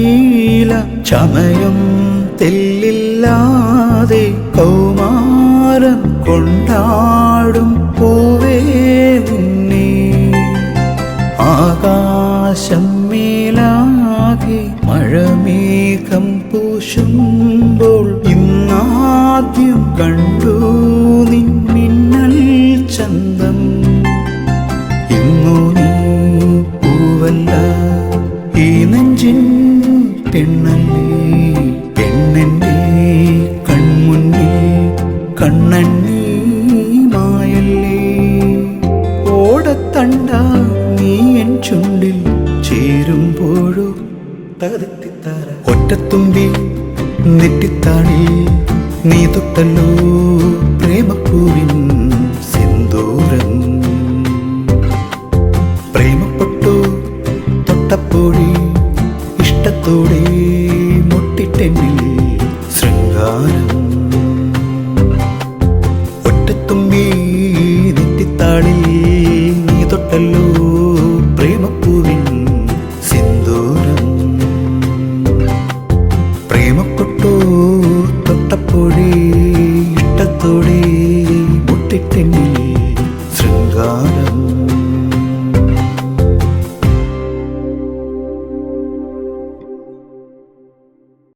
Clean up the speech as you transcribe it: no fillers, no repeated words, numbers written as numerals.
നീല ചമയം തെല്ലില്ലാതെ കൗമാരം കൊണ്ടാടും പൂവേ നിന്നെ ആകാശം മേലാകെ മഴമേഘം പൂശുമ്പോൾ ഇന്നാദ്യം കണ്ടു നിൻ മിന്നൽ ചന്തം ഇന്നു നീ പൂവല്ല ഈ നെഞ്ചിൻ പെണ്ണല്ലേ പെണ്ണെൻ്റെ കൺമുന്നിൽ കണ്ണണ്ണി മായല്ലേ ഓടത്തണ്ട നീ എൻ ചുണ്ടിൽ ചേരുമ്പോഴോ തകതിത്തിത്താര ഒറ്റത്തുമ്പി നെറ്റിത്താടി നീ തൊട്ടല്ലോ പ്രേമപ്പൂവിൻ സിന്ദൂരം പ്രേമപ്പെട്ടു തൊട്ടപ്പോഴേ ഇഷ്ടത്തോടെ മുട്ടിട്ടെന്നിൽ ശൃംഗാരം ഒറ്റത്തുമ്പി നെറ്റിത്താടി നീ തൊട്ടല്ലോ